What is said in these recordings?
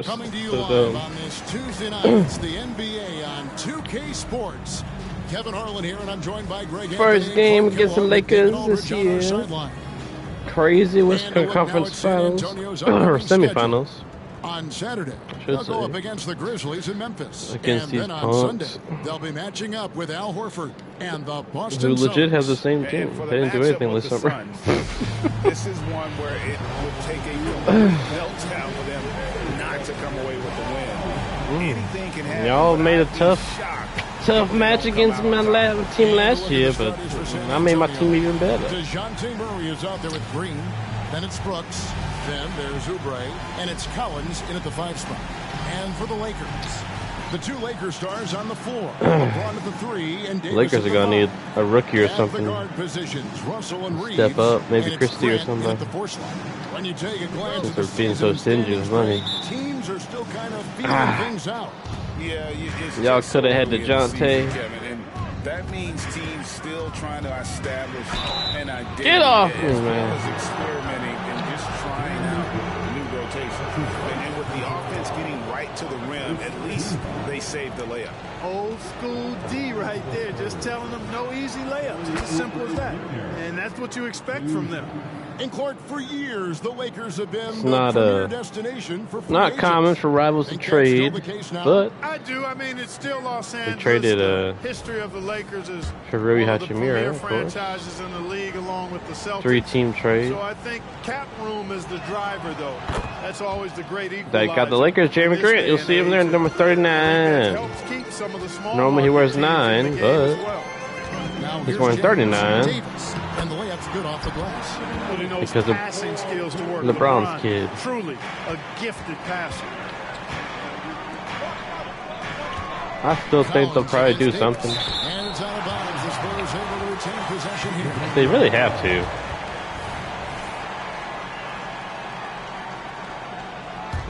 Coming to you live on this Tuesday night, it's the NBA on 2K Sports. Kevin Harlan here, and I'm joined by Greg. First game against the Lakers this year. Crazy Western Conference Finals or semifinals. On Saturday, they'll go up against the Grizzlies in Memphis. Against and these then on punks. Sunday, they'll be matching up with Al Horford and the Boston Who legit Celtics. have the same team. They didn't do anything this summer. This is one where it would take a meltdown for them not to come away with the win. Anything can happen. Y'all made a tough match against my team last year, but I made my team even better. DeJounte Murray is out there with Green. Then it's Brooks. Then there's Oubre. And it's Collins in at the 5 spot. And for the Lakers, the 2 Lakers stars on the floor. LeBron at the 3 and Davis Lakers are going to need a rookie or at something. the guard positions, Russell and Reeves. Step up, maybe and Christie or Grant somebody. at the 4 slot. When you take a glance at the They're being so stingy with money. teams are still kind of feeling things out. Yeah, y'all could have had DeJounte. That means teams still trying to establish an identity. Get off me, as well man. as experimenting and just trying out new rotations. And with the offense getting right to the rim, at least they saved the layup. Old school D right there, just telling them no easy layups. It's as simple as that. And that's what you expect from them. In court for years, the Lakers have been Not the premier destination for free Not agents. common for rivals to Think that's trade, still the case now? but I do. I mean, it's still Los Angeles. traded, The history of the Lakers is for Rui one of the Hachimura, premier of course. franchises in the league, along with the Celtics. 3-team trade. So I think cap room is the driver, though. That's always the great equalizer. They got the Lakers, Jeremy Grant. You'll see him there, number 39. Normally he wears 9, but he's wearing 39 And the layup's good off the glass. because of passing skills to work. LeBron's kid. Truly a gifted passer. I still think they'll probably do something. And it's out of bounds. The Spurs able to retain possession here. They really have to.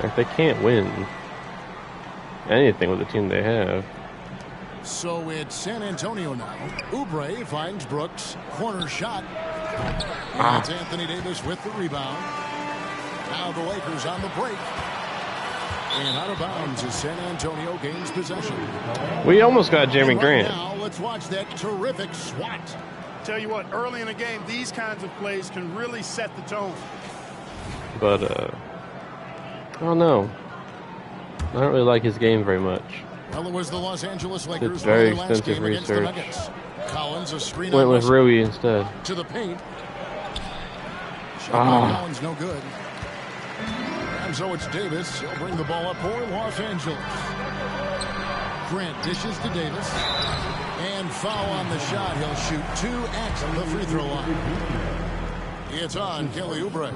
Like, they can't win anything with the team they have. So it's San Antonio now. Oubre finds Brooks. Corner shot. And it's Anthony Davis with the rebound. Now the Lakers on the break. And out of bounds as San Antonio gains possession. We almost got Jeremy And Grant. Now let's watch that terrific swat. Tell you what, early in the game, these kinds of plays can really set the tone. But, I don't know. I don't really like his game very much. Well, it was the Los Angeles Lakers. It's very in their last expensive game against the research. Nuggets. Collins, a screen Went on with Russell. Rui instead. To the paint. Shot by Collins, no good. And so it's Davis. He'll bring the ball up for Los Angeles. Grant dishes to Davis. And foul on the shot. He'll shoot 2 at the free throw line. It's on Kelly Oubre.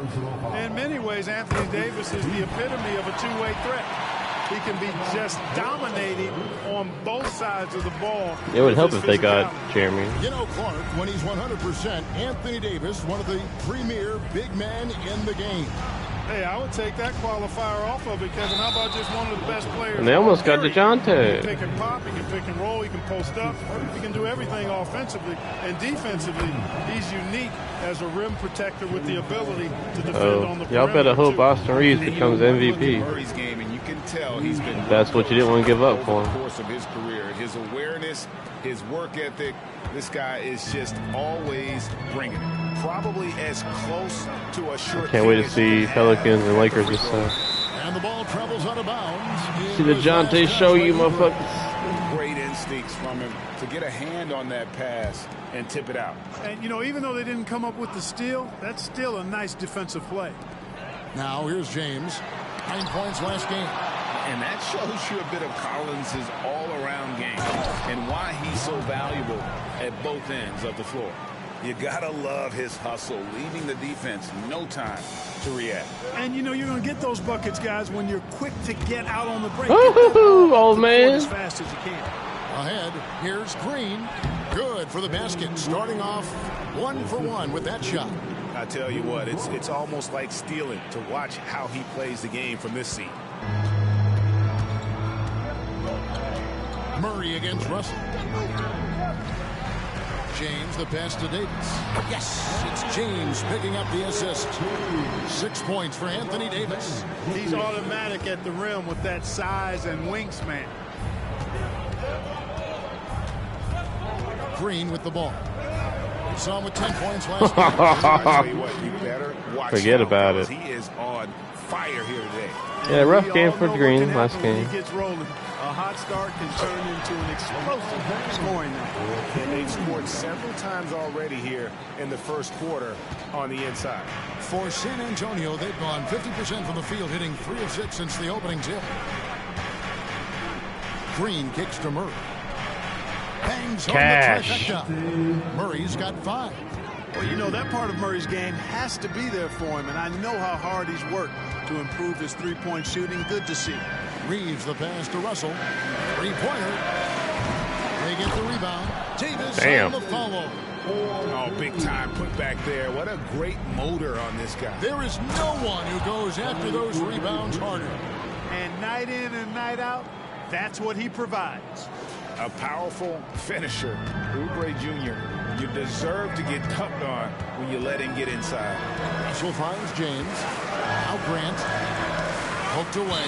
In many ways, Anthony Davis is the epitome of a two-way threat. He can be just dominating on both sides of the ball. It would help if they got Jeremy. You know, Clark, when he's 100%, Anthony Davis, one of the premier big men in the game. Hey, I would take that qualifier off of it, Kevin. How about just one of the best players? And they almost got period? DeJounte. He can pick and pop, he can pick and roll, he can post up, he can do everything offensively. And defensively, he's unique as a rim protector with the ability to defend on the perimeter. Y'all better hope too. Austin Reeves becomes MVP. Murray's game, and you can tell he's been That's what you didn't want to give up for over the him. course of his career. His awareness, his work ethic, this guy is just always bringing it. Probably as close to a short. Can't wait to see Pelicans and Lakers this time. And the ball travels out of bounds. See the DeJounte show, you motherfuckers. Great instincts from him to get a hand on that pass and tip it out. And, you know, even though they didn't come up with the steal, that's still a nice defensive play. Now here's James. 9 points last game. And that shows you a bit of Collins' all-around game and why he's so valuable at both ends of the floor. You gotta love his hustle, leaving the defense no time to react. And you know you're going to get those buckets, guys, when you're quick to get out on the break. Woo-hoo-hoo, old man. As fast as you can. Ahead, here's Green. Good for the basket. Starting off 1 for 1 with that shot. I tell you what, it's almost like stealing to watch how he plays the game from this seat. Murray against Russell. James, the pass to Davis. Yes, it's James picking up the assist. 6 points for Anthony Davis. He's automatic at the rim with that size and wingspan. Green with the ball. We saw him with 10 points last night. You better watch. Forget about it. He is on fire here today. Yeah, rough game for Green last game. He gets rolling. A hot start can turn into an explosive scoring night. And they've scored several times already here in the first quarter on the inside. For San Antonio, they've gone 50% from the field, hitting 3 of 6 since the opening tip. Green kicks to Murray. Bangs on the trifecta. Murray's got 5. Well, you know, that part of Murray's game has to be there for him, and I know how hard he's worked to improve his three-point shooting. Good to see. Reeves the pass to Russell. Three-pointer. They get the rebound. Davis on the follow. Oh, big time put back there. What a great motor on this guy. There is no one who goes after those rebounds harder. And night in and night out, that's what he provides. A powerful finisher. Oubre Jr., you deserve to get dunked on when you let him get inside. Russell finds James. Now Grant. Hooked away.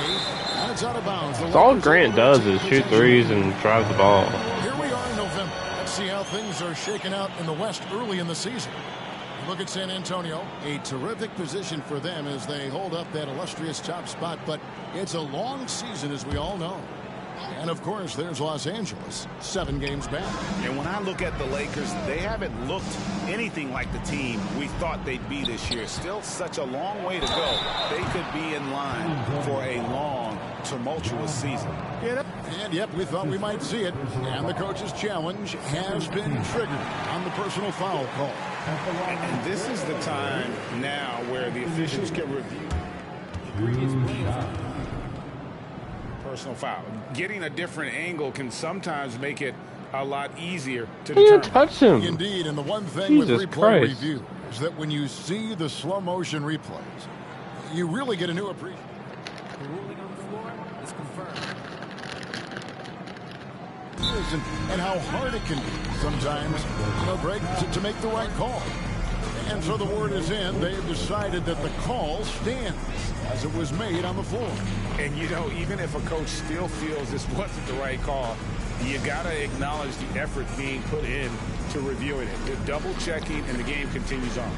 That's out of bounds. That's all Grant does is shoot threes and drive the ball. Here we are in November. Let's see how things are shaking out in the West early in the season. Look at San Antonio. A terrific position for them as they hold up that illustrious top spot. But it's a long season, as we all know. And, of course, there's Los Angeles, 7 games back. And when I look at the Lakers, they haven't looked anything like the team we thought they'd be this year. Still such a long way to go. They could be in line for a long, tumultuous season. And, yep, we thought we might see it. And the coach's challenge has been triggered on the personal foul call. And this is the time now where the officials can review. Personal foul. Getting a different angle can sometimes make it a lot easier to determine. You didn't touch him. Indeed, and the one thing Jesus with replay Christ. review is that when you see the slow motion replays, you really get a new appreciation. The ruling on the floor is confirmed. And how hard it can be sometimes, Greg, to make the right call. And so the word is in. They have decided that the call stands as it was made on the floor. And, even if a coach still feels this wasn't the right call, you got to acknowledge the effort being put in to reviewing it. They're double checking, and the game continues on.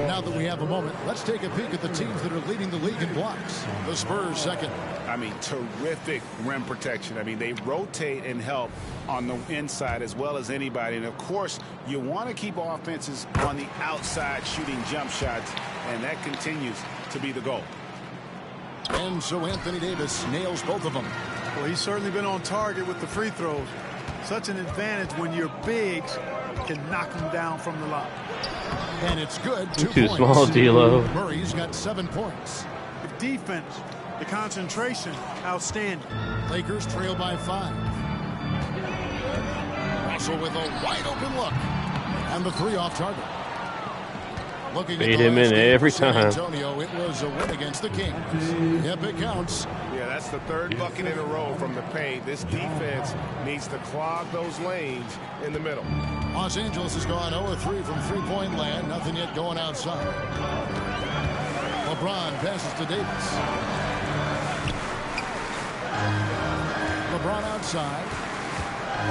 Now that we have a moment, let's take a peek at the teams that are leading the league in blocks. The Spurs second. Terrific rim protection. They rotate and help on the inside as well as anybody. And, of course, you want to keep offenses on the outside shooting jump shots, and that continues to be the goal. And so Anthony Davis nails both of them. Well, he's certainly been on target with the free throws. Such an advantage when your bigs can knock them down from the line. And it's good. 2 Too points. small, D'Lo. Murray's got 7 points. The defense, the concentration, outstanding. Lakers trail by 5. Russell with a wide open look. And the 3 off target. Looking Beat him in every time. Antonio, it was a win against the Kings. Yep, it counts. Yeah, that's the 3rd bucket in a row from the paint. This defense needs to clog those lanes in the middle. Los Angeles has gone 0-3 from three-point land. Nothing yet going outside. LeBron passes to Davis. LeBron outside.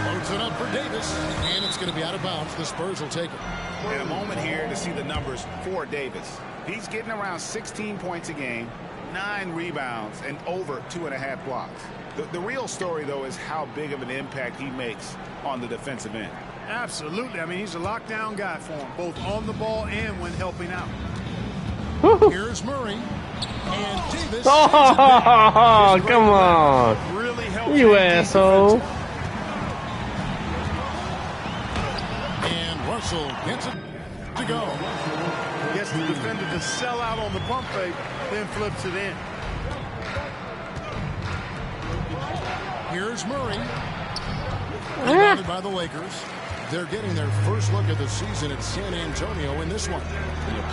Loads it up for Davis. And it's going to be out of bounds. The Spurs will take it. And a moment here to see the numbers for Davis. He's getting around 16 points a game, 9 rebounds, and over 2.5 blocks. The real story, though, is how big of an impact he makes on the defensive end. Absolutely. He's a lockdown guy for him, both on the ball and when helping out. Here's Murray. And Davis. Oh, come on. Really helps You asshole. And Russell gets it to go. Gets the defender to sell out on the pump fake, then flips it in. Here's Murray. Rebounded by the Lakers. They're getting their first look at the season at San Antonio in this one.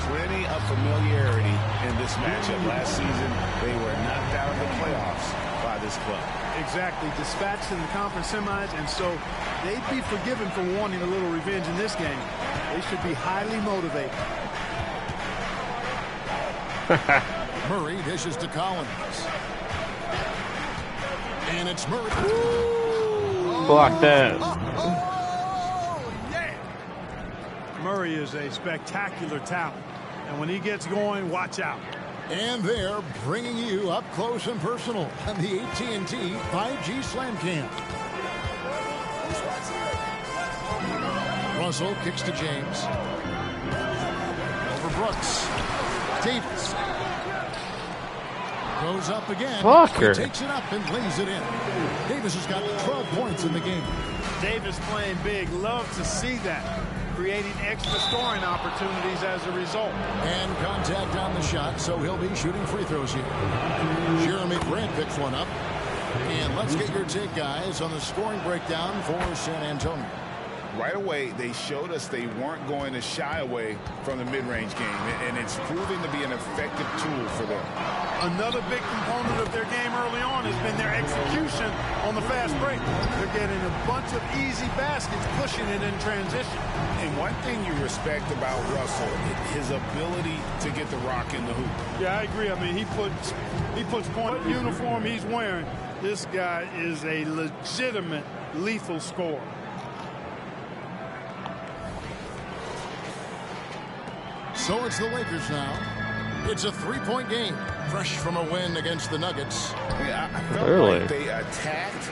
Plenty of familiarity in this matchup. Last season, they were knocked out of the playoffs by this club. Exactly. Dispatched in the conference semis, and so they'd be forgiven for wanting a little revenge in this game. They should be highly motivated. Murray dishes to Collins. And it's Murray. Block that. Yeah. Murray is a spectacular talent. And when he gets going, watch out. And they're bringing you up close and personal on the AT&T 5G Slam Cam. Russell kicks to James. Over Brooks. Davis. Goes up again. Fucker. He takes it up and lays it in. Davis has got 12 points in the game. Davis playing big. Love to see that. Creating extra scoring opportunities as a result. And contact on the shot, so he'll be shooting free throws here. Jeremy Grant picks one up. And let's get your take, guys, on the scoring breakdown for San Antonio. Right away, they showed us they weren't going to shy away from the mid-range game, and it's proving to be an effective tool for them. Another big component of their game early on has been their execution on the fast break. They're getting a bunch of easy baskets, pushing it in transition. And one thing you respect about Russell, his ability to get the rock in the hoop. Yeah, I agree. I mean, he puts point uniform he's wearing. This guy is a legitimate lethal scorer. So it's the Lakers now. It's a three-point game, fresh from a win against the Nuggets. Yeah, I felt like they attacked,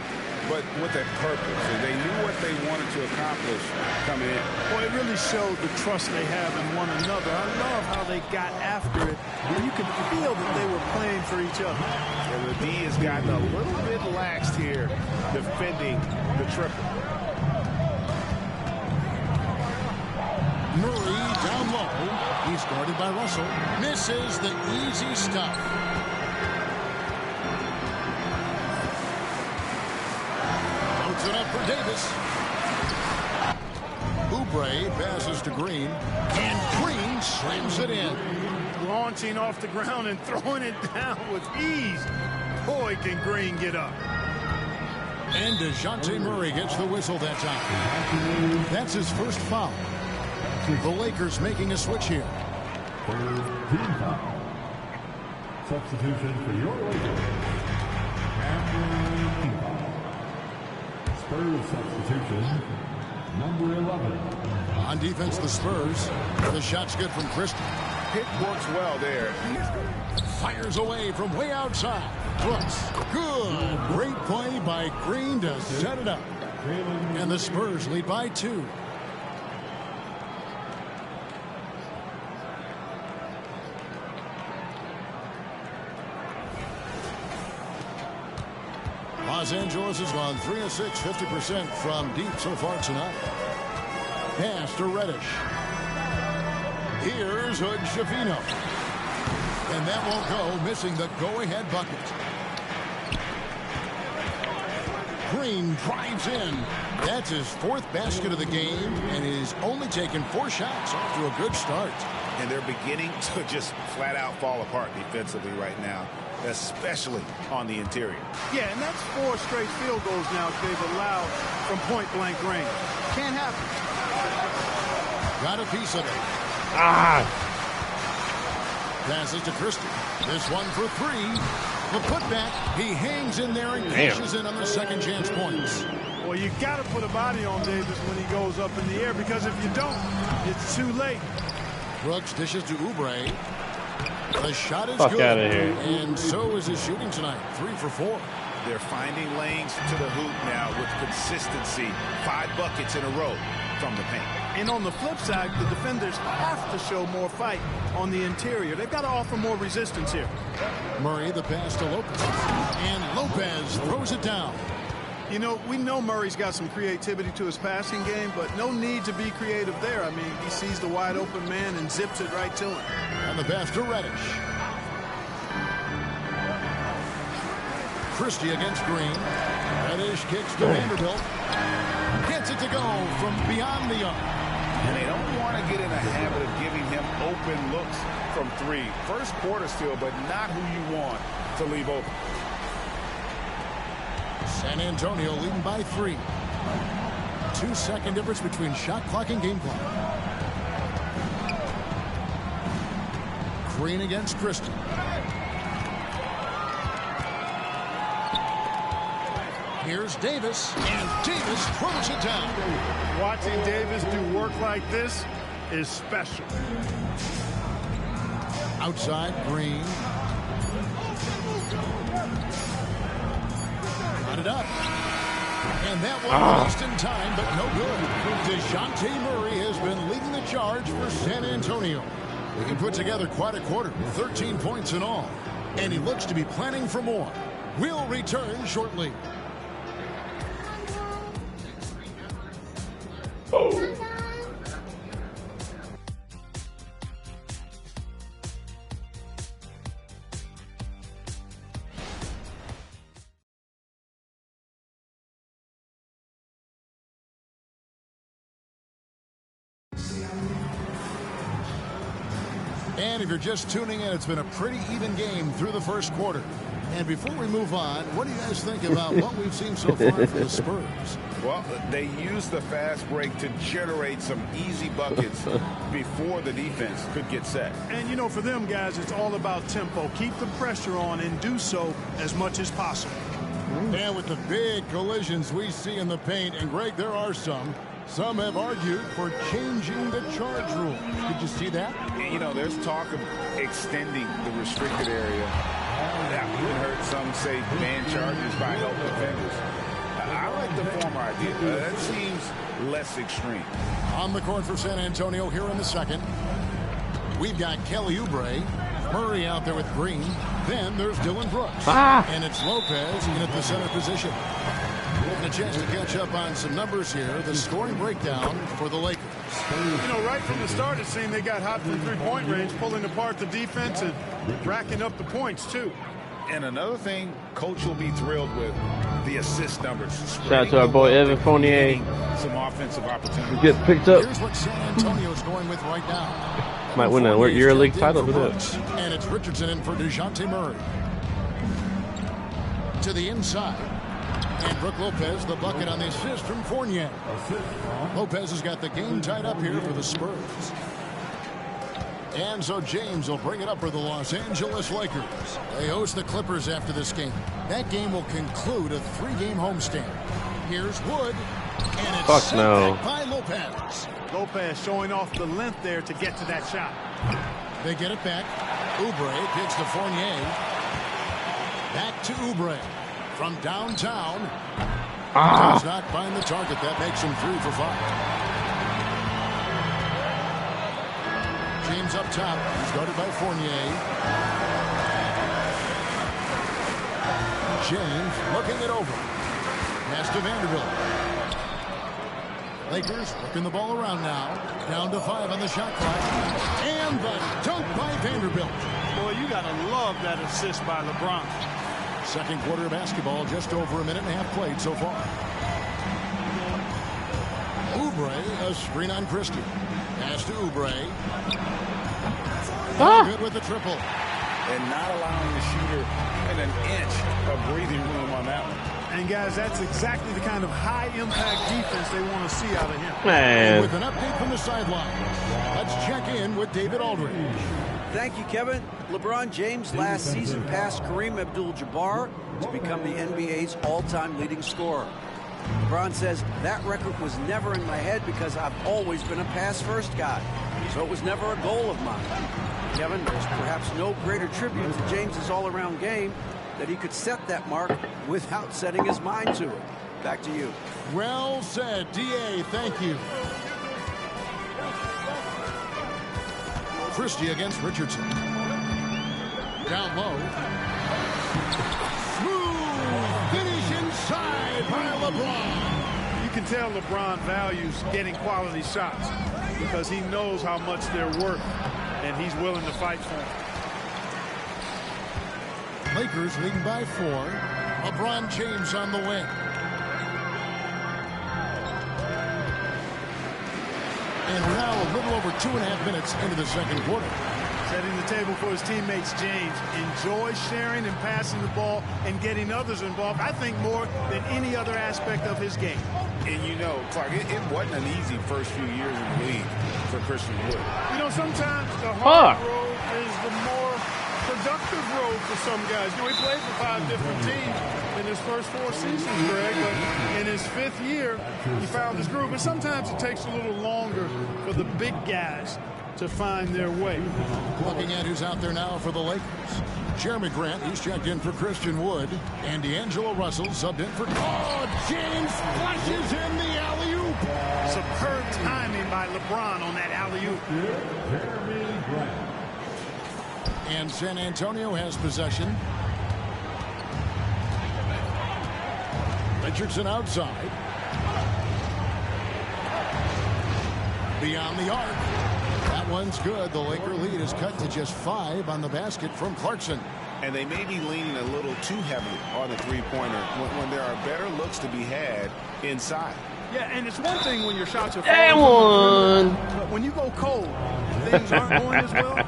but with a purpose. They knew what they wanted to accomplish coming in. Well, it really showed the trust they have in one another. I love how they got after it, and you could feel that they were playing for each other. And the D has gotten a little bit laxed here, defending the triple. Murray down low. He's guarded by Russell. Misses the easy stuff. Puts it up for Davis. Oubre passes to Green. And Green slams it in. Launching off the ground and throwing it down with ease. Boy, can Green get up. And DeJounte Murray gets the whistle that time. That's his first foul. The Lakers making a switch here. Team foul. Substitution for your Lakers. Spurs substitution. Number 11. On defense, the Spurs. The shot's good from Christie. Pick works well there. Fires away from way outside. Brooks. Good. Great play by Green to set it up. And the Spurs lead by 2. Los Angeles has gone 3 of 6, 50% from deep so far tonight. Pass to Reddish. Here's Hood-Schifino. And that won't go, missing the go-ahead bucket. Green drives in. That's his 4th basket of the game, and he's only taken 4 shots off to a good start. And they're beginning to just flat out fall apart defensively right now, especially on the interior. Yeah, and that's 4 straight field goals now they've allowed from point-blank range. Can't happen. Got a piece of it. Passes to Christie. This one for 3. The putback. He hangs in there and cashes in on the second chance points. Well, you got to put a body on Davis when he goes up in the air, because if you don't, it's too late. Brooks dishes to Oubre. The shot is Fuck good. Out of here. And so is his shooting tonight. 3 for 4. They're finding lanes to the hoop now with consistency. 5 buckets in a row from the paint. And on the flip side, the defenders have to show more fight on the interior. They've got to offer more resistance here. Murray, the pass to Lopez. And Lopez throws it down. You know, we know Murray's got some creativity to his passing game, but no need to be creative there. I mean, he sees the wide open man and zips it right to him. And the pass to Reddish. Christie against Green. Reddish kicks to Vanderbilt. gets it to go from beyond the arc. And they don't want to get in a habit of giving him open looks from 3. First quarter still, but not who you want to leave open. San Antonio leading by 3. 2-second difference between shot clock and game clock. Green against Christie. Here's Davis, and Davis throws it down. Watching Davis do work like this is special. Outside, Green. Got it up. And that one released in time, but no good. DeJounte Murray has been leading the charge for San Antonio. He put together quite a quarter, 13 points in all. And he looks to be planning for more. We'll return shortly. And if you're just tuning in, it's been a pretty even game through the first quarter. And before we move on, what do you guys think about what we've seen so far from the Spurs? Well, they used the fast break to generate some easy buckets before the defense could get set. And, you know, for them guys, it's all about tempo. Keep the pressure on and do so as much as possible. And with the big collisions we see in the paint, and Greg, there are some have argued for changing the charge rule. Did you see that? You know, there's talk of extending the restricted area. I've even heard some say man charges by help defenders. I like the former idea. That seems less extreme. On the court for San Antonio here in the second. We've got Kelly Oubre. Murray out there with Green. Then there's Dylan Brooks. And it's Lopez in at the center position. And a chance to catch up on some numbers here. The scoring breakdown for the Lakers. You know, right from the start, it seemed they got hot from three-point range, pulling apart the defense and racking up the points, too. And another thing Coach will be thrilled with, the assist numbers. Shout out to our boy Evan Fournier. Some offensive opportunities. Get picked up. Here's what San Antonio's going with right now. Might win a EuroLeague title with it. And it's Richardson in for DeJounte Murray. To the inside. And Brook Lopez, the bucket on the assist from Fournier. Lopez has got the game tied up here for the Spurs. And so James will bring it up for the Los Angeles Lakers. They host the Clippers after this game. That game will conclude a 3-game homestand. Here's Wood. And it's sent back by Lopez. Lopez showing off the length there to get to that shot. They get it back. Oubre kicks to Fournier. Back to Oubre. From downtown. Does not find the target. That makes him 3 for 5. James up top. He's guarded by Fournier. James looking it over. Pass to Vanderbilt. Lakers working the ball around now. Down to 5 on the shot clock. And the dunk by Vanderbilt. Boy, you got to love that assist by LeBron. Second quarter of basketball, just over a minute and a half played so far. Oubre, a screen on Christie. Pass to Oubre. Good with the triple. And not allowing the shooter an inch of breathing room on that one. And guys, that's exactly the kind of high-impact defense they want to see out of him. And with an update from the sideline, let's check in with David Aldridge. Thank you, Kevin. LeBron James last season passed Kareem Abdul-Jabbar to become the NBA's all-time leading scorer. LeBron says, that record was never in my head because I've always been a pass-first guy, so it was never a goal of mine. Kevin, there's perhaps no greater tribute to James's all-around game that he could set that mark without setting his mind to it. Back to you. Well said, D.A. Thank you. Christie against Richardson. Down low. Smooth finish inside by LeBron. You can tell LeBron values getting quality shots because he knows how much they're worth, and he's willing to fight for them. Lakers leading by 4. LeBron James on the wing. little over 2.5 minutes into the second quarter. Setting the table for his teammates, James enjoys sharing and passing the ball and getting others involved, I think, more than any other aspect of his game. And you know, Clark, it wasn't an easy first few years in the league for Christian Wood. You know, sometimes the hard road is the more productive road for some guys. You know, he played for 5 different teams in his first 4 seasons, Greg, but in his 5th year, he found his groove. And sometimes it takes a little longer for the big guys to find their way. Looking at who's out there now for the Lakers. Jeremy Grant, he's checked in for Christian Wood. And D'Angelo Russell subbed in for... Oh, James flashes in the alley-oop. Superb timing by LeBron on that alley-oop. Jeremy Grant. And San Antonio has possession. Richardson outside. Beyond the arc. That one's good. The Laker lead is cut to just 5 on the basket from Clarkson. And they may be leaning a little too heavily on the three-pointer when there are better looks to be had inside. Yeah, and it's one thing when your shots are That falling, one. but when you go cold, things aren't going as well.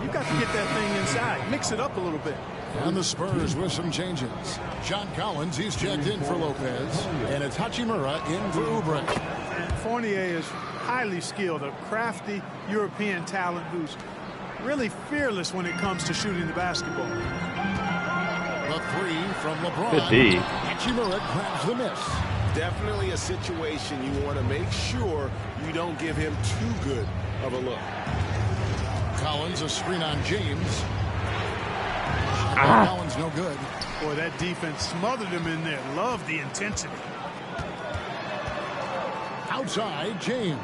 You got to get that thing inside, mix it up a little bit. And the Spurs with some changes. John Collins, he's checked in for Lopez. And it's Hachimura in for Oubre. And Fournier is highly skilled, a crafty European talent who's really fearless when it comes to shooting the basketball. The 3 from LeBron. Good D. Hachimura grabs the miss. Definitely a situation you want to make sure you don't give him too good of a look. Collins, a screen on James. Collins no good. Boy, that defense smothered him in there. Love the intensity. Outside, James.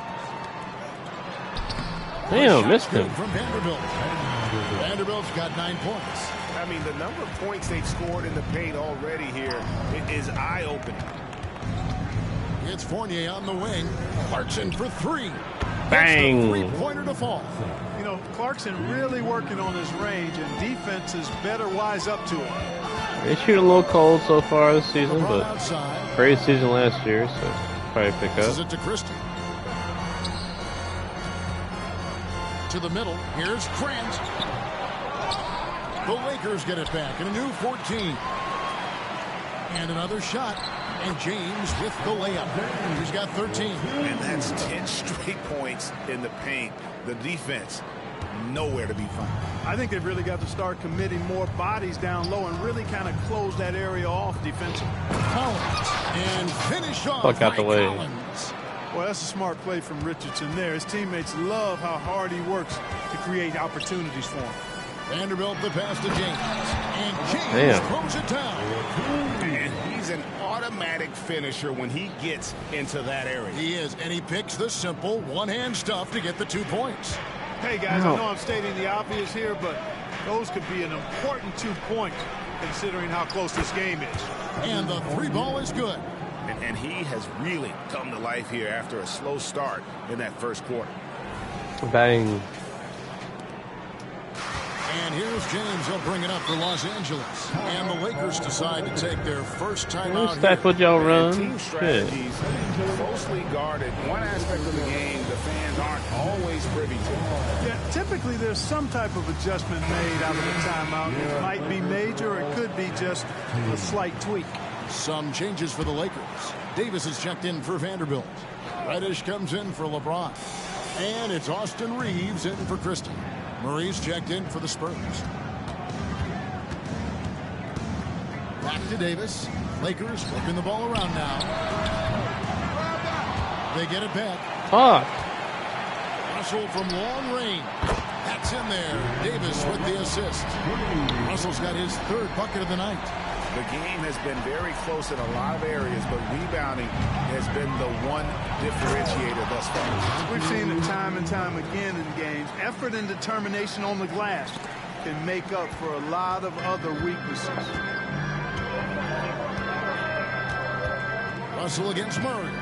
Damn, missed him. From Vanderbilt. Vanderbilt's got 9 points. I mean, the number of points they've scored in the paint already here is eye-opening. It's Fournier on the wing. Clarkson for 3. Bang. 3-pointer to fall. You know, Clarkson really working on his range, and defenses better wise up to it. They shoot a little cold so far this season, LeBron but outside. great season last year, so probably pick This is up. it to Christie. To the middle. Here's Grant. The Lakers get it back in a new 14. And another shot. And James with the layup. He's got 13. And that's 10 straight points in the paint. The defense, nowhere to be found. I think they've really got to start committing more bodies down low and really kind of close that area off defensively. Collins. And finish off Fuck out the by way. Collins. Well, that's a smart play from Richardson there. His teammates love how hard he works to create opportunities for him. Vanderbilt the pass to James. And James throws it down. And he's an automatic finisher when he gets into that area. He is, and he picks the simple one-hand stuff to get the 2 points. Hey, guys, I know I'm stating the obvious here, but those could be an important 2 points considering how close this game is. And the 3 ball is good. And he has really come to life here after a slow start in that first quarter. Bang. And here's James. He'll bring it up for Los Angeles. And the Lakers decide to take their first time out Who's that foot y'all run? Team Shit. strategies closely guarded. One aspect of the game the fans aren't always privy to. Yeah, typically there's some type of adjustment made out of the timeout. It might be major, or it could be just a slight tweak. Some changes for the Lakers. Davis is checked in for Vanderbilt. Reddish comes in for LeBron. And it's Austin Reeves in for Christie. Murray's checked in for the Spurs. Back to Davis. Lakers flipping the ball around now. They get it back. Fuck. Russell from long range. That's in there. Davis with the assist. Russell's got his 3rd bucket of the night. The game has been very close in a lot of areas, but rebounding has been the one differentiator thus far. We've seen it time and time again in games. Effort and determination on the glass can make up for a lot of other weaknesses. Russell against Murray.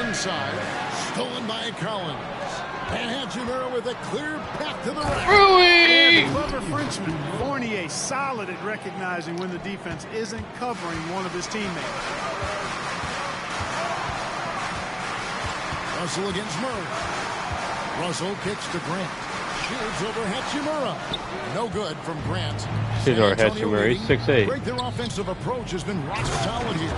Inside. Stolen by Collins. And Hachimura with a clear path to the right. Rui! Clever Frenchman. Fournier solid at recognizing when the defense isn't covering one of his teammates. Russell against Murray. Russell kicks to Grant. Shoots over Hachimura. No good from Grant. Theodore Hachimura, 6'8". Greg, their offensive approach has been rock solid here.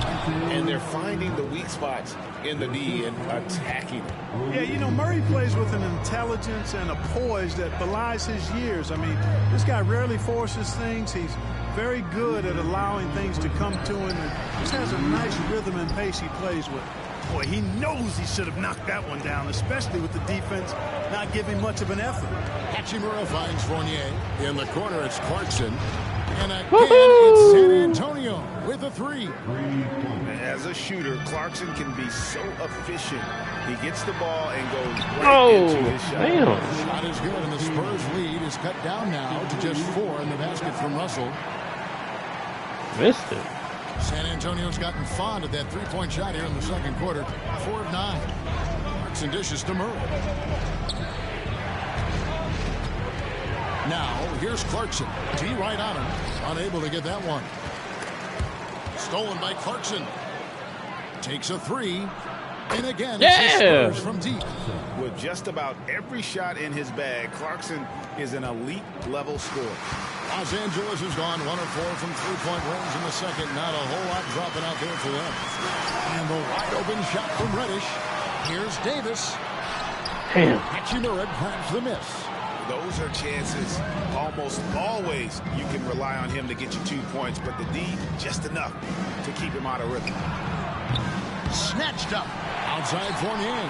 And they're finding the weak spots in the D and attacking it. Yeah, you know, Murray plays with an intelligence and a poise that belies his years. I mean, this guy rarely forces things. He's very good at allowing things to come to him and just has a nice rhythm and pace he plays with. Boy, he knows he should have knocked that one down, especially with the defense not giving much of an effort. Hachimura finds Fournier. In the corner, it's Clarkson. And again, it's San Antonio with a 3. As a shooter, Clarkson can be so efficient. He gets the ball and goes right into his shot. Damn. Shot is good, and the Spurs lead is cut down now to just 4 in the basket from Russell. Missed it. San Antonio's gotten fond of that 3-point shot here in the second quarter. 4 of 9. Clarkson dishes to Murray. Now, here's Clarkson. T right on him. Unable to get that one. Stolen by Clarkson. Takes a 3. And again, it's the Spurs from deep. With just about every shot in his bag, Clarkson is an elite-level scorer. Los Angeles has gone 1 of 4 from 3-point range in the second. Not a whole lot dropping out there for them. And the wide-open shot from Reddish. Here's Davis. Damn. Hachimura grabs the miss. Those are chances. Almost always you can rely on him to get you 2 points, but the D, just enough to keep him out of rhythm. Snatched up. Outside Fournier.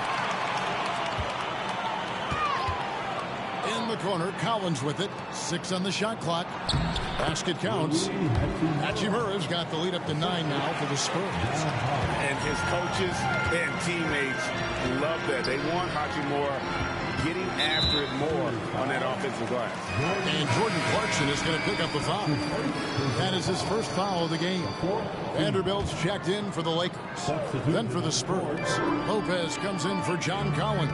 In the corner, Collins with it. 6 on the shot clock. Basket counts. Hachimura's got the lead up to 9 now for the Spurs. And his coaches and teammates love that. They want Hachimura getting after it more on that offensive glass. And Jordan Clarkson is going to pick up the foul. That is his first foul of the game. Vanderbilt's checked in for the Lakers. Then for the Spurs, Lopez comes in for John Collins.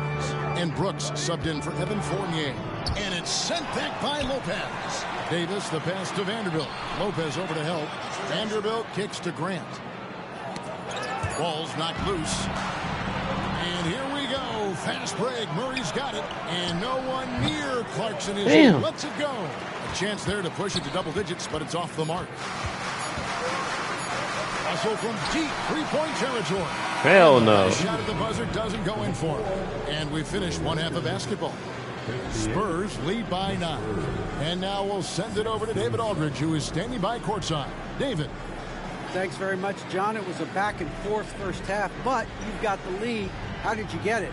And Brooks subbed in for Evan Fournier. And it's sent back by Lopez. Davis, the pass to Vanderbilt. Lopez over to help. Vanderbilt kicks to Grant. Ball's knocked loose. And here we go. Fast break. Murray's got it. And no one near Clarkson is in. Lets it go. A chance there to push it to double digits, but it's off the mark. Also from deep 3-point territory. Hell no. The shot at the buzzer doesn't go in for him. And we finish one half of basketball. Spurs lead by 9. And now we'll send it over to David Aldridge, who is standing by courtside. David. Thanks very much, John. It was a back and forth first half, but you've got the lead. How did you get it?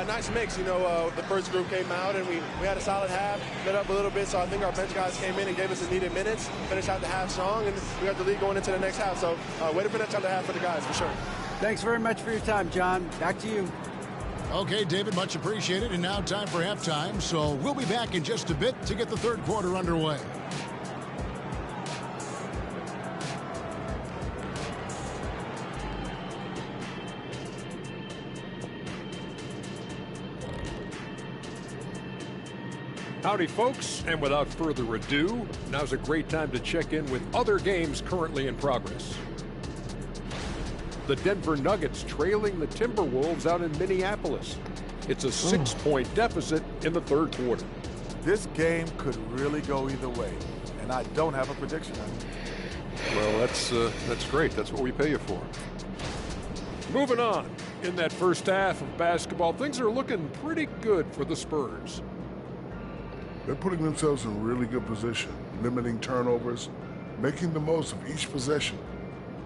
Nice mix. You know, the first group came out and we had a solid half, lit up a little bit. So I think our bench guys came in and gave us the needed minutes, finished out the half strong, and we got the lead going into the next half. So way to finish out the half for the guys, for sure. Thanks very much for your time, John. Back to you. Okay, David, much appreciated. And now time for halftime. So we'll be back in just a bit to get the third quarter underway. Howdy, folks, and without further ado, now's a great time to check in with other games currently in progress. The Denver Nuggets trailing the Timberwolves out in Minneapolis. It's a 6-point deficit in the third quarter. This game could really go either way, and I don't have a prediction on it. Well, that's great. That's what we pay you for. Moving on. In that first half of basketball, things are looking pretty good for the Spurs. They're putting themselves in really good position, limiting turnovers, making the most of each possession.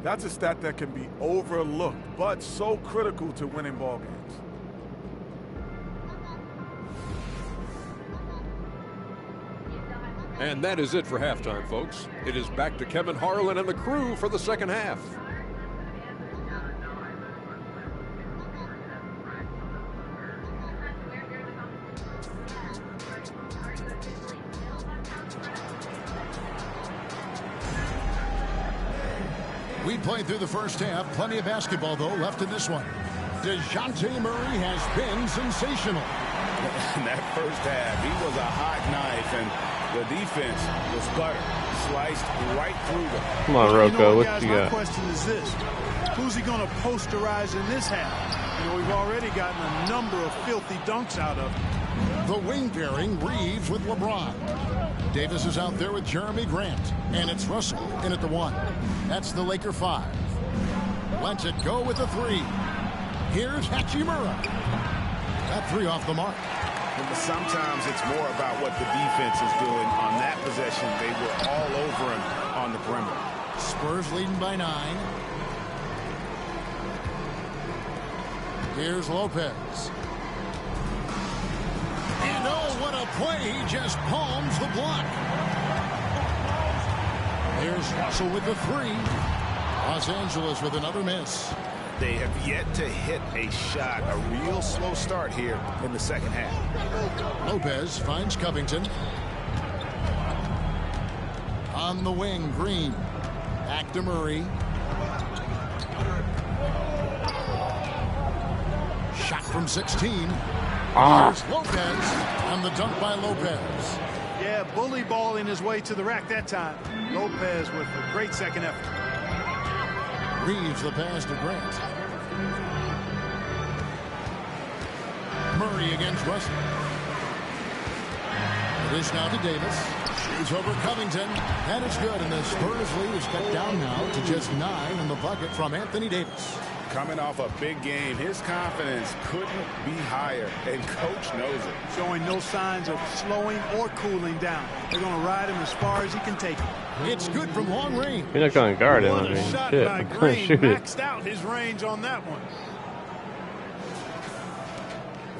That's a stat that can be overlooked, but so critical to winning ball games. And that is it for halftime, folks. It is back to Kevin Harlan and the crew for the second half. We played through the first half. Plenty of basketball, though, left in this one. DeJounte Murray has been sensational. In that first half, he was a hot knife, and the defense was butter, sliced right through them. Come on, Rocco, what guys, you my got? question is this. Who's he going to posterize in this half? We've already gotten a number of filthy dunks out of him. The wing pairing, Reeves with LeBron. Davis is out there with Jeremy Grant. And it's Russell in at the 1. That's the Laker 5. Lets it go with the 3. Here's Hachimura. That 3 off the mark. Sometimes it's more about what the defense is doing. On that possession, they were all over him on the perimeter. Spurs leading by 9. Here's Lopez. And oh, what a play. He just palms the block. Here's Russell with the 3. Los Angeles with another miss. They have yet to hit a shot. A real slow start here in the second half. Lopez finds Covington. On the wing, Green. Back to Murray. Shot from 16. Here's Lopez. And the dunk by Lopez. Yeah, bully balling his way to the rack that time. Lopez with a great second effort. Reeves the pass to Grant. Murray against Russell. It is now to Davis. Shoots over Covington. That is good, and the Spurs lead is cut down now to just 9 in the bucket from Anthony Davis. Coming off a big game, his confidence couldn't be higher, and coach knows it. Showing no signs of slowing or cooling down. They're going to ride him as far as he can take him. It's good from long range. You're not going to guard him. What a shot by Green. Shoot it. Maxed out his range on that one.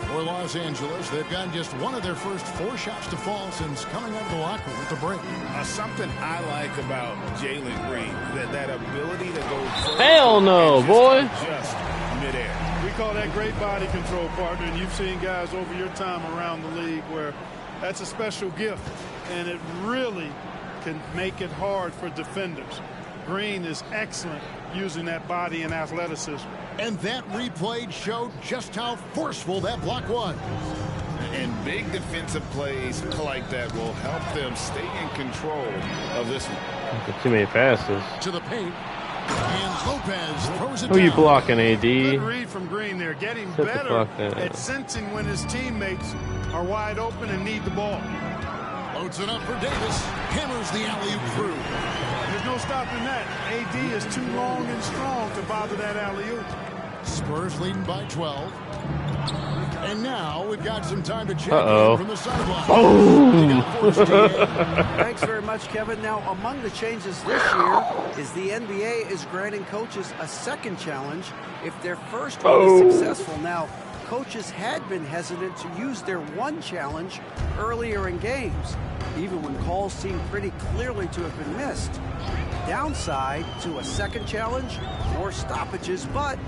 For Los Angeles, they've gotten just one of their first 4 shots to fall since coming out of the locker room at the break. Something I like about Jalen Green, that ability to go further. Hell no, boy. Just midair. We call that great body control, partner, and you've seen guys over your time around the league where that's a special gift, and it really can make it hard for defenders. Green is excellent using that body and athleticism. And that replay showed just how forceful that block was. And big defensive plays like that will help them stay in control of this one. Too many passes. To the paint. And Lopez throws it Who are you down. blocking, AD? Good read from Green there. Getting better at sensing when his teammates are wide open and need the ball. Loads it up for Davis. Hammers the alley-oop through. There's no stopping that. AD is too long and strong to bother that alley-oop. Spurs leading by 12. And now we've got some time to check from the sideline. Oh. Thanks very much, Kevin. Now, among the changes this year is the NBA is granting coaches a second challenge if their first one is successful. Now, coaches had been hesitant to use their one challenge earlier in games, even when calls seemed pretty clearly to have been missed. Downside to a second challenge, more stoppages, but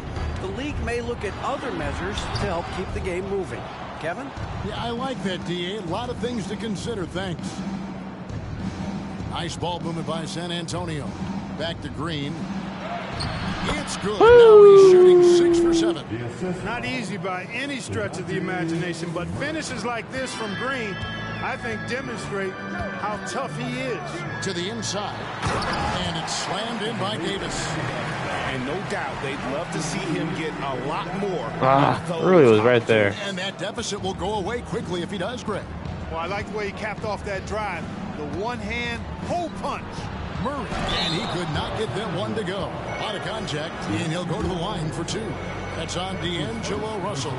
the league may look at other measures to help keep the game moving. Kevin? Yeah, I like that, D.A. A lot of things to consider. Thanks. Nice ball movement by San Antonio. Back to Green. It's good. Now he's shooting 6 for 7. Not easy by any stretch of the imagination, but finishes like this from Green, I think, demonstrate how tough he is. To the inside. And it's slammed in by Davis. And no doubt they'd love to see him get a lot more. Really was right there. And that deficit will go away quickly if he does, Greg. Well, I like the way he capped off that drive. The one-hand hole punch. Murray, and he could not get them one to go. A lot of contact, and he'll go to the line for 2. That's on D'Angelo Russell.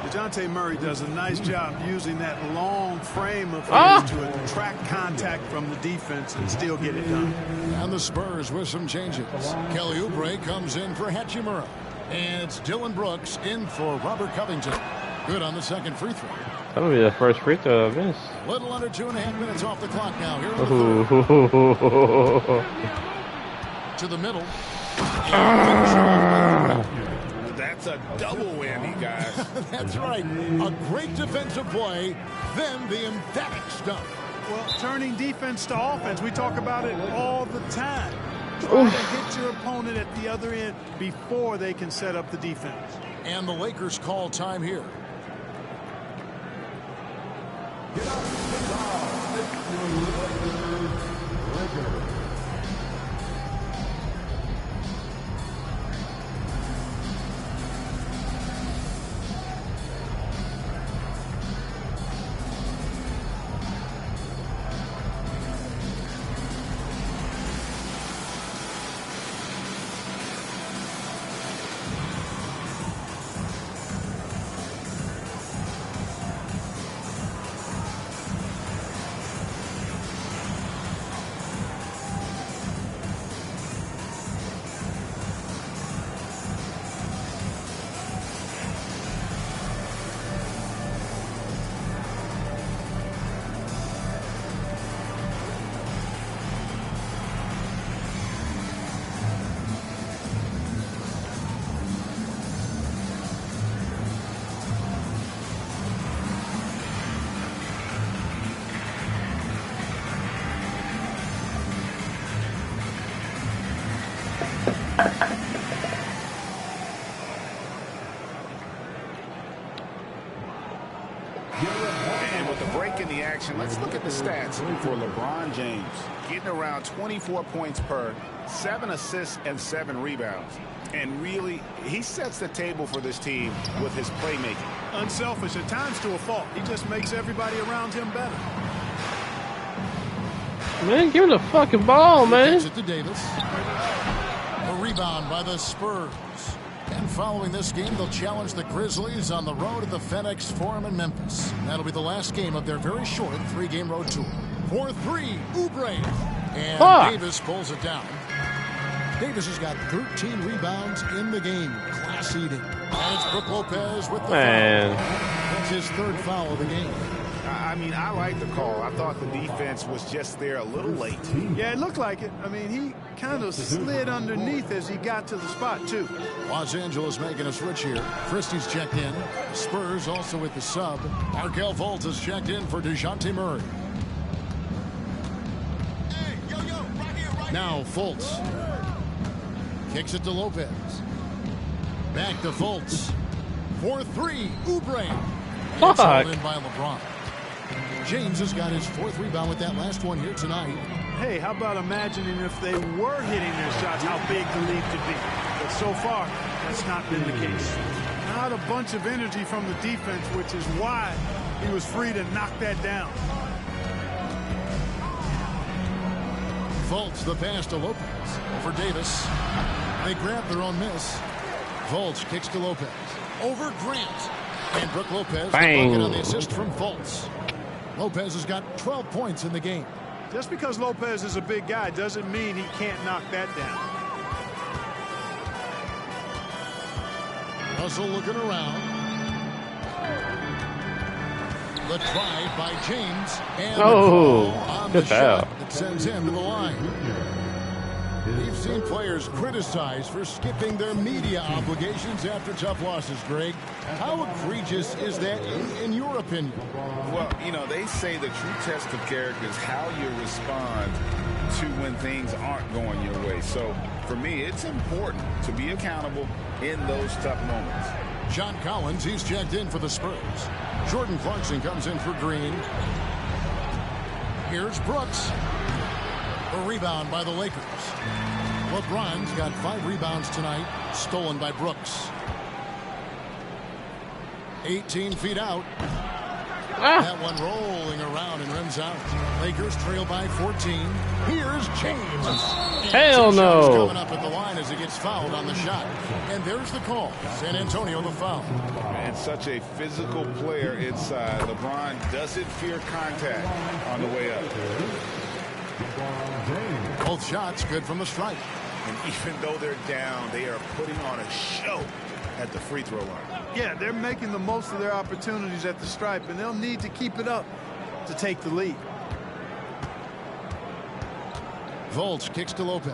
DeJounte Murray does a nice job using that long frame of his to attract contact from the defense and still get it done. And the Spurs with some changes. Kelly Oubre comes in for Hachimura. And it's Dylan Brooks in for Robert Covington. Good on the second free throw. That'll be the first free throw I missed. Little under 2.5 minutes off the clock now. Here to the middle. That's a double whammy, guys. That's right. A great defensive play, then the emphatic stuff. Well, turning defense to offense, we talk about it all the time. Try to hit your opponent at the other end before they can set up the defense. And the Lakers call time here. And with the break in the action, let's look at the stats for LeBron James. Getting around 24 points per, 7 assists and 7 rebounds. And really, he sets the table for this team with his playmaking. Unselfish at times to a fault. He just makes everybody around him better. Man, give him the fucking ball, man. It to Davis. A rebound by the Spurs. And following this game, they'll challenge the Grizzlies on the road at the FedEx Forum in Memphis. And that'll be the last game of their very short 3-game road tour. 4-3, Oubre. And Davis pulls it down. Davis has got 13 rebounds in the game. Class eating. And it's Brook Lopez with the foul. That's his 3rd foul of the game. I mean, I like the call. I thought the defense was just there a little late. Yeah, it looked like it. I mean, he kind of slid underneath as he got to the spot, too. Los Angeles making a switch here. Christie's checked in. Spurs also with the sub. Markelle Fultz has checked in for DeJounte Murray. Hey, right here. Now Fultz. Kicks it to Lopez. Back to Fultz. 4-3, Oubre. It's held in by LeBron. James has got his 4th rebound with that last one here tonight. Hey, how about imagining if they were hitting their shots, how big the lead could be. But so far, that's not been the case. Not a bunch of energy from the defense, which is why he was free to knock that down. Fultz, the pass to Lopez. Over Davis. They grab their own miss. Fultz kicks to Lopez. Over Grant. And Brook Lopez Bang. on the assist from Fultz. Lopez has got 12 points in the game. Just because Lopez is a big guy doesn't mean he can't knock that down. Russell looking around. The drive by James. And on the shot that sends him to the line. We've seen players criticized for skipping their media obligations after tough losses, Greg. How egregious is that in your opinion? Well, you know, they say the true test of character is how you respond to when things aren't going your way. So, for me, it's important to be accountable in those tough moments. John Collins, he's checked in for the Spurs. Jordan Clarkson comes in for Green. Here's Brooks. A rebound by the Lakers. LeBron's got 5 rebounds tonight, stolen by Brooks. 18 feet out. That one rolling around and rims out. Lakers trail by 14. Here's James. Hell no. Coming up at the line as he gets fouled on the shot. And there's the call. San Antonio the foul. And such a physical player inside. LeBron doesn't fear contact on the way up. Both shots good from the stripe. And even though they're down, they are putting on a show at the free throw line. Yeah, they're making the most of their opportunities at the stripe, and they'll need to keep it up to take the lead. Fultz kicks to Lopez.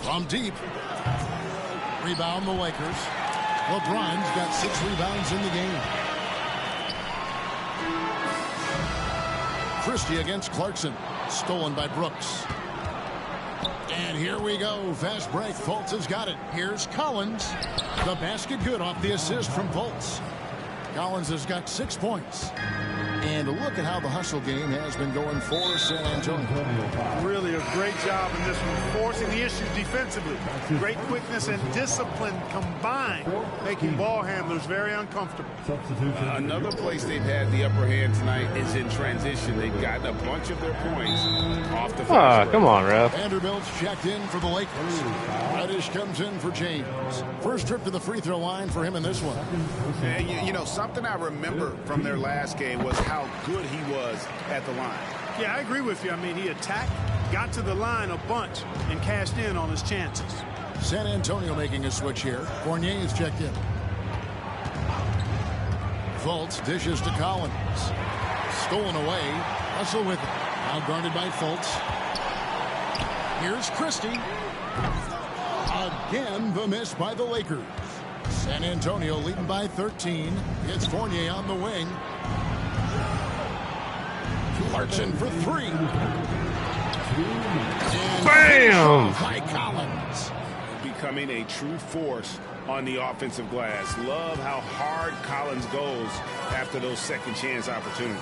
From deep. Rebound the Lakers. LeBron's got 6 rebounds in the game. Christie against Clarkson. Stolen by Brooks. And here we go. Fast break. Fultz has got it. Here's Collins. The basket good off the assist from Fultz. Collins has got 6 points. And look at how the hustle game has been going for San Antonio. Really a great job in this one, forcing the issue defensively. Great quickness and discipline combined, making ball handlers very uncomfortable. Another place they've had the upper hand tonight is in transition. They've gotten a bunch of their points off the fast break. Come on, ref. Vanderbilt's checked in for the Lakers. Reddish comes in for James. First trip to the free throw line for him in this one. And you know, something I remember from their last game was how good he was at the line. Yeah, I agree with you. I mean, he attacked, got to the line a bunch, and cashed in on his chances. San Antonio making a switch here. Fournier is checked in. Fultz dishes to Collins. Stolen away. Russell with it. Now guarded by Fultz. Here's Christie. Again, the miss by the Lakers. San Antonio leading by 13. It's Fournier on the wing. Clarkson for three. Bam! By Collins. Becoming a true force on the offensive glass. Love how hard Collins goes after those second chance opportunities.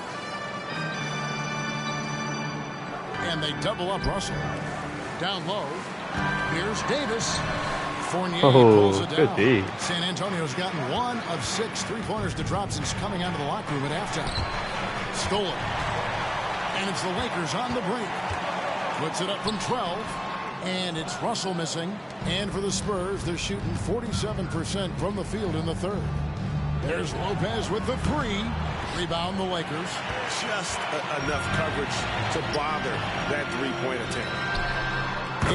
And they double up Russell. Down low. Here's Davis. Fournier pulls it down. Good D. San Antonio's gotten 1 of 6 3-pointers to drop since coming out of the locker room at halftime. Stolen. And it's the Lakers on the break. Puts it up from 12. And it's Russell missing. And for the Spurs, they're shooting 47% from the field in the third. There's Lopez with the three. Rebound the Lakers. Just enough coverage to bother that three-point attempt.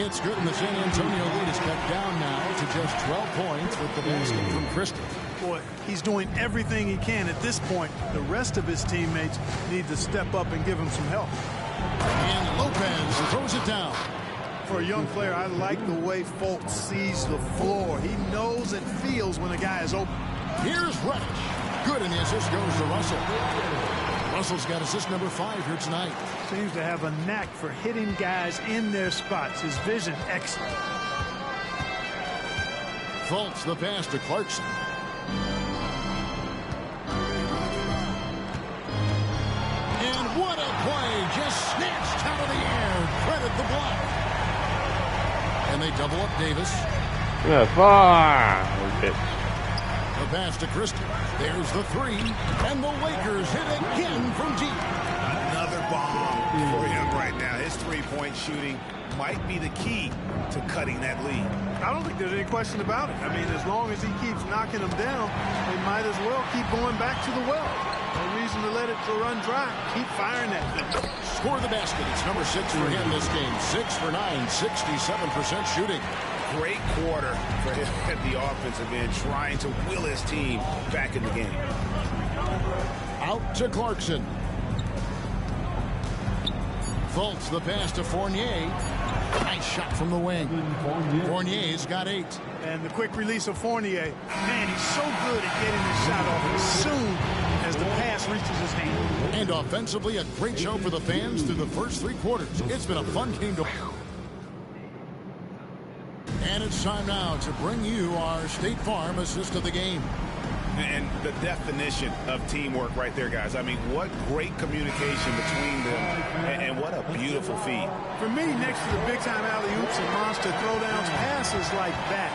It's good, and the San Antonio lead is cut down now to just 12 points with the basket from Christie. Boy, he's doing everything he can at this point. The rest of his teammates need to step up and give him some help. And Lopez throws it down. For a young player, I like the way Fultz sees the floor. He knows and feels when a guy is open. Here's Reddish. Good, and the assist goes to Russell. Russell's got assist number 5 here tonight. Seems to have a knack for hitting guys in their spots. His vision excellent. Fultz the pass to Clarkson. And what a play. Just snatched out of the air. Credit the block. And they double up Davis. Far. The pass to Christie. There's the three. And the Lakers hit again from deep. Another bomb for him right now. His three-point shooting might be the key to cutting that lead. I don't think there's any question about it. I mean, as long as he keeps knocking them down, they might as well keep going back to the well. No reason to let it run dry. Keep firing that thing. Score the basket. It's number 6 for him this game. 6 for 9, 67% shooting. Great quarter for him at the offensive end, trying to will his team back in the game. Out to Clarkson. Fultz the pass to Fournier. Nice shot from the wing. Fournier's got 8. And the quick release of Fournier. Man, he's so good at getting his shot off as soon as the pass reaches his hand. And offensively, a great show for the fans through the first 3 quarters. It's been a fun game to... And it's time now to bring you our State Farm assist of the game. And the definition of teamwork right there, guys. I mean, what great communication between them, and what a beautiful feed. For me, next to the big-time alley-oops and monster throwdowns, passes like that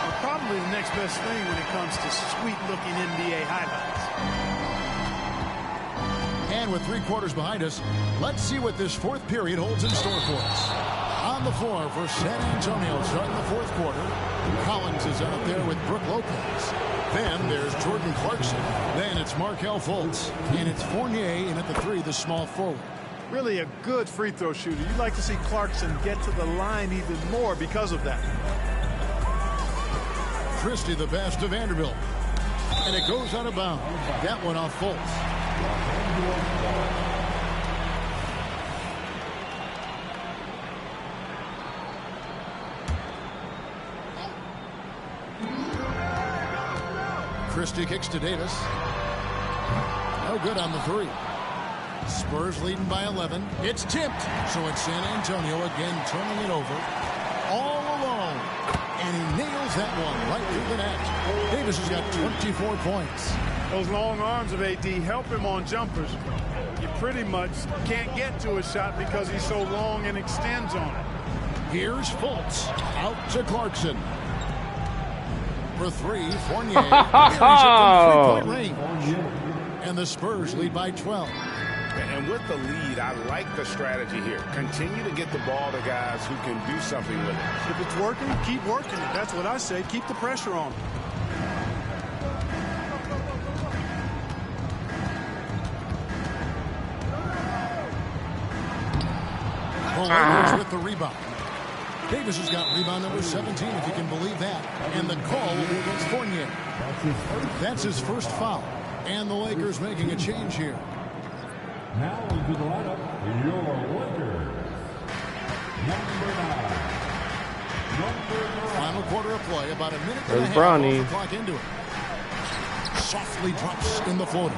are probably the next best thing when it comes to sweet-looking NBA highlights. And with 3 quarters behind us, let's see what this 4th period holds in store for us. On the floor for San Antonio starting the 4th quarter. Collins is out there with Brook Lopez. Then there's Jordan Clarkson. Then it's Markelle Fultz. And it's Fournier in at the 3, the small forward. Really a good free throw shooter. You'd like to see Clarkson get to the line even more because of that. Christie the pass to Vanderbilt. And it goes out of bounds. That one off Fultz. Christie kicks to Davis. No good on the 3. Spurs leading by 11. It's tipped, so it's San Antonio again turning it over. All alone. And he nails that one right through the net. Davis has got 24 points. Those long arms of AD help him on jumpers. You pretty much can't get to a shot because he's so long and extends on it. Here's Fultz. Out to Clarkson. For three, Fournier. He's at the 3-point range. And the Spurs lead by 12. And with the lead, I like the strategy here. Continue to get the ball to guys who can do something with it. If it's working, keep working it. That's what I say. Keep the pressure on. Lakers with the rebound. Davis has got rebound number 17, if you can believe that. And the call will be against Fournier. That's his first foul. And the Lakers making a change here. Now into the lineup, your Lakers. Number 9. Final quarter of play, about a minute and a There's half Bronny. off the clock into it. Softly drops in the floater.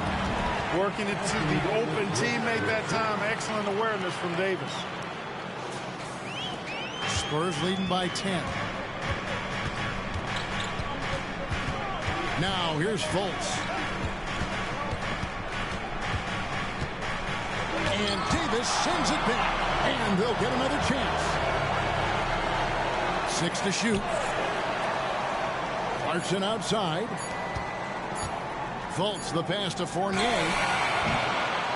Working it to the open teammate that time. Excellent awareness from Davis. Spurs leading by 10. Now here's Fultz. And Davis sends it back. And they'll get another chance. 6 to shoot. Clarkson outside. Fultz the pass to Fournier.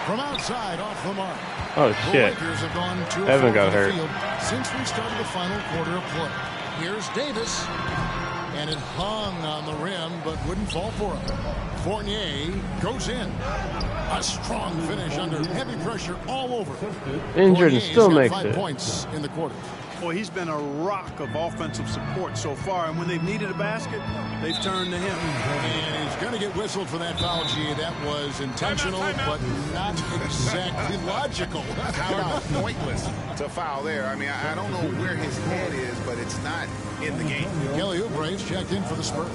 From outside off the mark. Oh, shit. The Lakers have gone 2 Evan got from the hurt. field since we started the final quarter of play. Here's Davis. And it hung on the rim, but wouldn't fall for him. Fournier goes in. A strong finish under heavy pressure all over. Injured and still Fournier's makes got 5 it. points in the quarter. Boy, he's been a rock of offensive support so far, and when they've needed a basket, they've turned to him. And he's going to get whistled for that foul, G. That was intentional, but not exactly logical. How about pointless to foul there? I mean, I don't know where his head is, but it's not in the game. Kelly Oubre's checked in for the Spurs.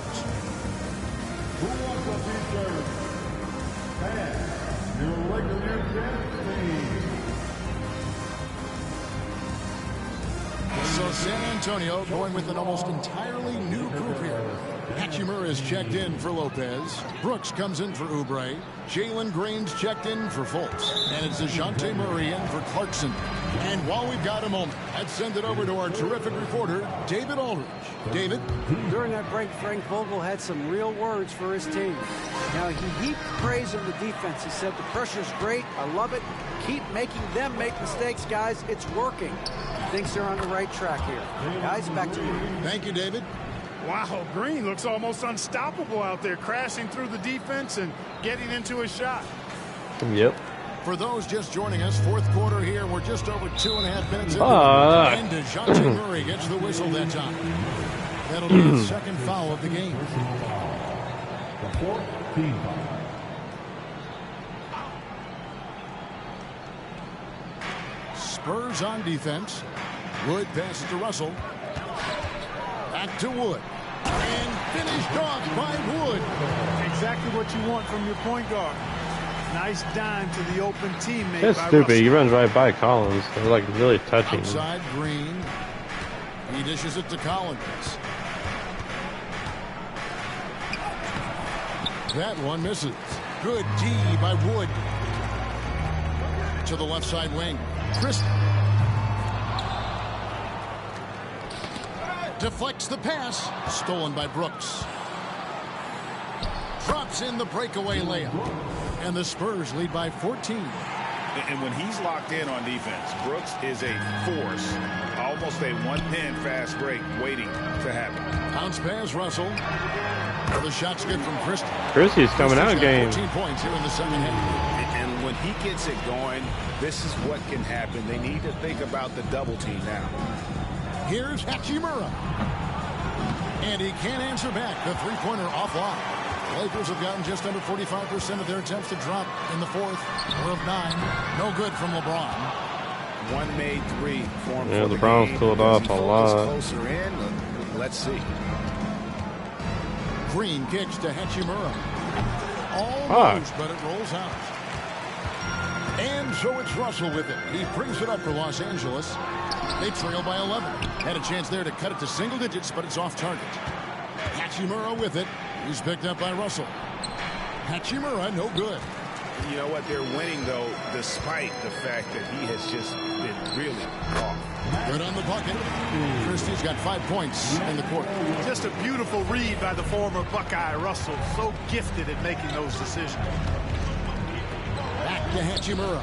Who wants to feature? And your regular team. So San Antonio going with an almost entirely new group here. Hachimura is checked in for Lopez. Brooks comes in for Oubre. Jalen Green's checked in for Fultz. And it's DeJounte Murray in for Clarkson. And while we've got a moment, let's send it over to our terrific reporter, David Aldridge. David? During that break, Frank Vogel had some real words for his team. Now, he heaped praise on the defense. He said, the pressure's great. I love it. Keep making them make mistakes, guys. It's working. He thinks they're on the right track here. Guys, back to you. Thank you, David. Wow, Green looks almost unstoppable out there, crashing through the defense and getting into a shot. Yep. For those just joining us, fourth quarter here. We're just over 2.5 minutes into Fuck. it. And DeJounte Murray gets the whistle that time. That'll be the second foul of the game. The 14th foul. Spurs on defense. Wood passes to Russell. Back to Wood. And finished off by Wood. Exactly what you want from your point guard. Nice dime to the open teammate. That's by stupid. Russell. He runs right by Collins. They're like really touching him. Outside Green. He dishes it to Collins. That one misses. Good D by Wood. To the left side wing. Chris deflects the pass. Stolen by Brooks. Drops in the breakaway layup. And the Spurs lead by 14. And when he's locked in on defense, Brooks is a force. Almost a one-pin fast break waiting to happen. Bounce pass, Russell. The shot's good from Christie. Christie's coming out game. 14 points here in the second half. And when he gets it going, this is what can happen. They need to think about the double team now. Here's Hachimura. And he can't answer back. The three-pointer offline. Lakers have gotten just under 45% of their attempts to drop in the fourth. 4 of 9. No good from LeBron. One made three for him. Yeah, for the LeBron's game. pulled Does off he a focus lot. Closer in. Let's see. Green kicks to Hachimura. Ah. Almost, but it rolls out. And so it's Russell with it. He brings it up for Los Angeles. They trail by 11. Had a chance there to cut it to single digits, but it's off target. Hachimura with it. He's picked up by Russell. Hachimura, no good. You know what? They're winning, though, despite the fact that he has just been really off. Good on the bucket. Christie's got 5 points in the quarter. Just a beautiful read by the former Buckeye Russell. So gifted at making those decisions. Back to Hachimura.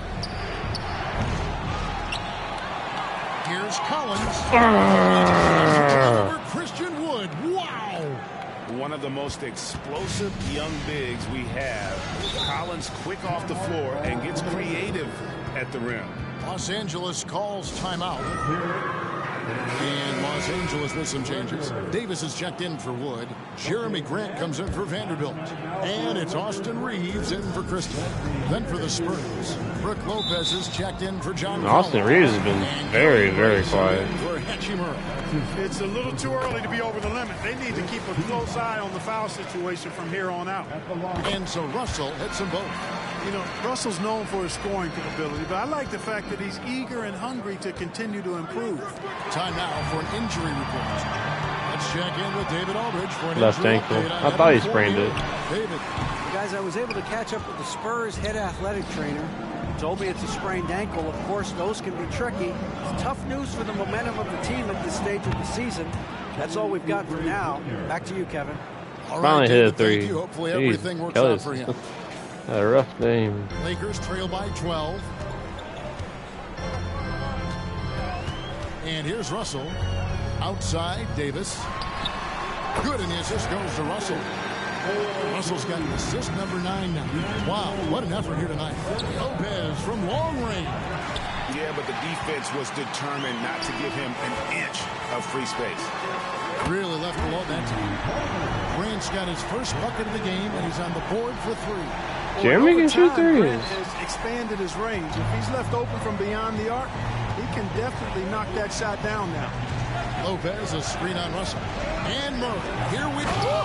Here's Collins. Over Christian Wood. Wow. One of the most explosive young bigs we have. Collins quick off the floor and gets creative at the rim. Los Angeles calls timeout. And Los Angeles with some changes. Davis is checked in for Wood. Jeremy Grant comes in for Vanderbilt. And it's Austin Reeves in for Christie. Then for the Spurs, Brooke Lopez is checked in for John Austin Reeves has been very, very quiet. It's a little too early to be over the limit. They need to keep a close eye on the foul situation from here on out. And so Russell hits them both. You know, Russell's known for his scoring capability, but I like the fact that he's eager and hungry to continue to improve. Time now for an injury report. Let's check in with David Aldridge for an left injury ankle. update. I thought he sprained it. David. Guys, I was able to catch up with the Spurs head athletic trainer. He told me it's a sprained ankle. Of course, those can be tricky. It's tough news for the momentum of the team at this stage of the season. That's all we've got for now. Back to you, Kevin. All Finally right, hit a David, three. thank you. Hopefully Jeez, everything works Kelly's out for you. had a rough game. Lakers trail by 12. And here's Russell. Outside, Davis. Good, and the assist goes to Russell. Russell's got assist number 9 now. Wow, what an effort here tonight. Lopez from long range. Yeah, but the defense was determined not to give him an inch of free space. Really left below that time. Grant's got his first bucket of the game, and he's on the board for 3. Jeremy can shoot threes. Grant has expanded his range. If he's left open from beyond the arc, he can definitely knock that shot down now. Lopez, a screen on Russell. And Murray. Here we go.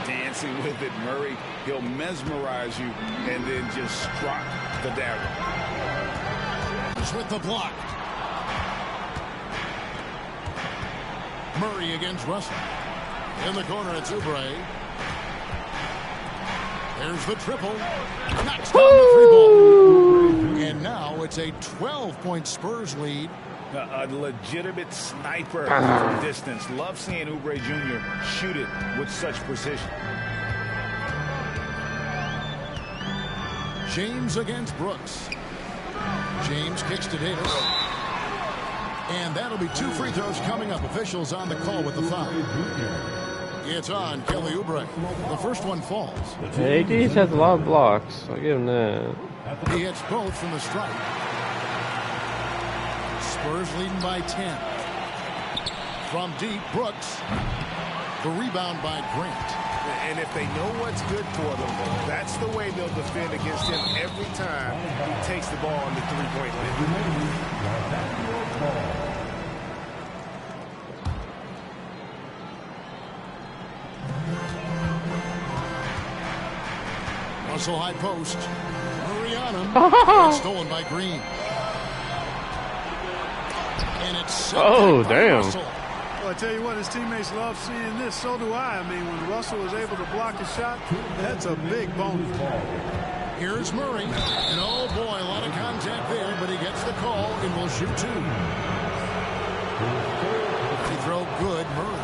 Dancing with it, Murray. He'll mesmerize you and then just struck the dagger. With the block. Murray against Russell. In the corner, it's Oubre. There's the triple. Knocks down the 3-ball. And now it's a 12-point Spurs lead. A legitimate sniper from distance. Love seeing Oubre Jr. shoot it with such precision. James against Brooks. James kicks to Davis. And that'll be 2 free throws coming up. Officials on the call with the foul. It's on Kelly Oubre. The first one falls. AD has a lot of blocks. I'll give him that. He hits both from the strike. Spurs leading by 10. From deep, Brooks. The rebound by Grant. And if they know what's good for them, that's the way they'll defend against him every time he takes the ball on the three-point line. Russell high post. Murray on him. Stolen by Green. And it's damn. Russell. Well, I tell you what, his teammates love seeing this. So do I. I mean, when Russell was able to block a shot, that's a big bonus. Here's Murray. And oh boy, a lot of contact there, but he gets the call and will shoot 2. Free throw good, Murray.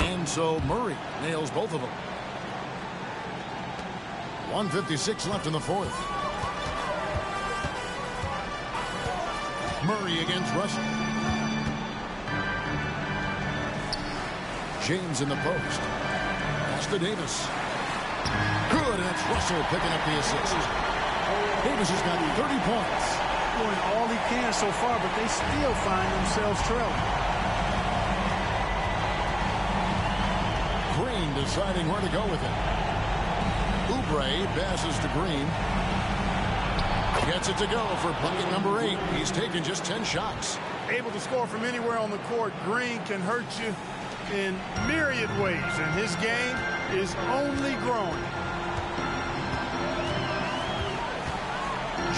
And so Murray nails both of them. 1:56 left in the 4th. Murray against Russell. James in the post. Pass to Davis. Good, and it's Russell picking up the assist. Davis has got 30 points. Doing all he can so far, but they still find themselves trailing. Green deciding where to go with it. Oubre passes to Green. Gets it to go for bucket number 8. He's taken just 10 shots. Able to score from anywhere on the court. Green can hurt you in myriad ways. In his game, is only growing.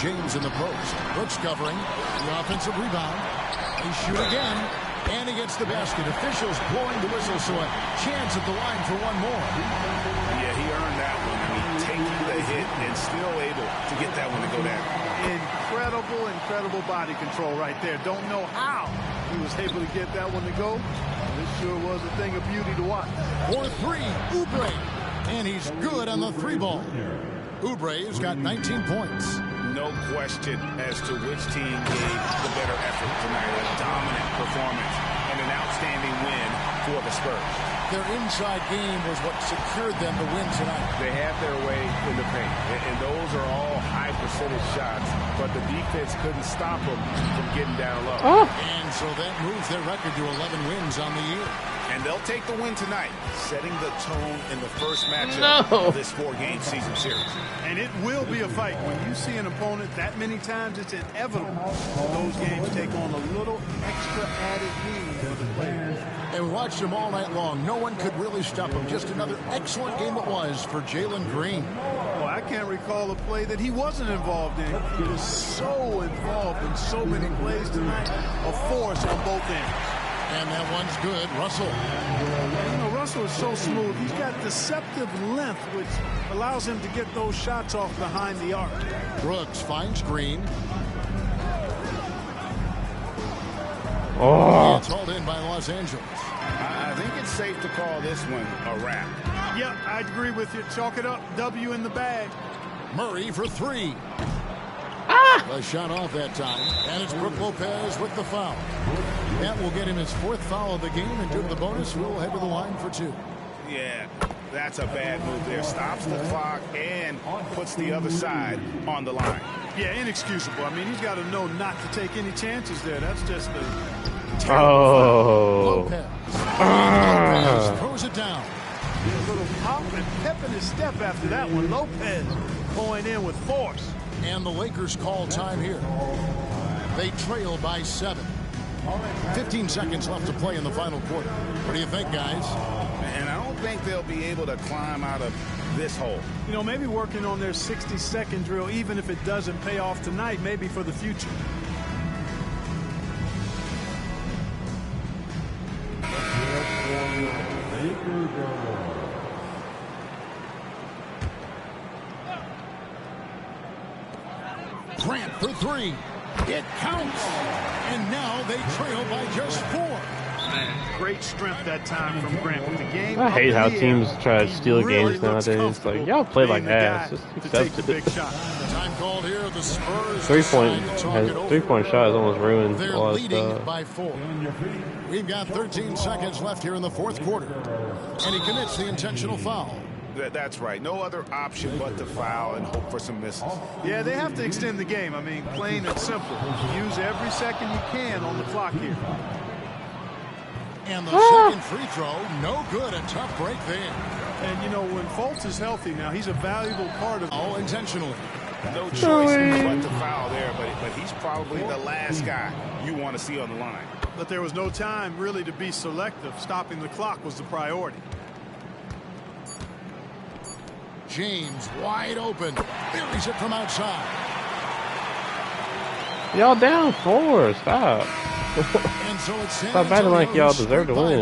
James in the post. Brooks covering. The offensive rebound. They shoot again. And he gets the basket. Officials blowing the whistle, so a chance at the line for one more. Yeah, he earned that one. I mean, taking the hit and still able to get that one to go down. Incredible body control right there. Don't know how he was able to get that one to go. This sure was a thing of beauty to watch. For three, Oubre. And he's good on the three ball. Oubre's got 19 points. No question as to which team gave the better effort tonight. A dominant performance and an outstanding win for the Spurs. Their inside game was what secured them the win tonight. They had their way in the paint, and those are all high percentage shots, but the defense couldn't stop them from getting down low. And so that moves their record to 11 wins on the year. And they'll take the win tonight, setting the tone in the first matchup of this 4-game season series. And it will be a fight. When you see an opponent that many times, it's inevitable those games take on a little extra added meaning for the players. And we watched him all night long. No one could really stop him. Just another excellent game it was for Jalen Green. Well, I can't recall a play that he wasn't involved in. He was so involved in so many plays tonight. A force on both ends. And that one's good. Russell. You know, Russell is so smooth. He's got deceptive length, which allows him to get those shots off behind the arc. Brooks finds Green. It's hauled in by Los Angeles. I think it's safe to call this one a wrap. Yep, I agree with you. Chalk it up. W in the bag. Murray for three. A shot off that time. And it's Brook Lopez with the foul. That will get him his 4th foul of the game, and due to the bonus, we'll head to the line for 2. Yeah, that's a bad move there. Stops the clock and puts the other side on the line. Yeah, inexcusable. I mean, he's got to know not to take any chances there. That's just a Lopez throws it down. A little pop and pep in his step after that one. Lopez going in with force. And the Lakers call time here. They trail by 7. 15 seconds left to play in the final quarter. What do you think, guys? And I don't think they'll be able to climb out of this hole. You know, maybe working on their 60-second drill, even if it doesn't pay off tonight, maybe for the future. Grant for three. It counts. And now they trail by just 4. Man, great strength that time from Grant with the game. I hate how teams try to steal games nowadays. Like, y'all play like ass. Just accept it. Time called here. The Spurs 3-point shot has almost ruined a lot of stuff. By 4. We've got 13 seconds left here in the 4th quarter. And he commits the intentional foul. That's right. No other option but to foul and hope for some misses. Yeah, they have to extend the game. I mean, plain and simple. Use every second you can on the clock here. And the second free throw, no good. A tough break there. And, you know, when Fultz is healthy now, he's a valuable part of it. All intentionally. No choice but to foul there, but he's probably the last guy you want to see on the line. But there was no time really to be selective. Stopping the clock was the priority. James wide open. Buries it from outside. Y'all down 4. Stop. And so it's Stop batting like y'all deserve to win.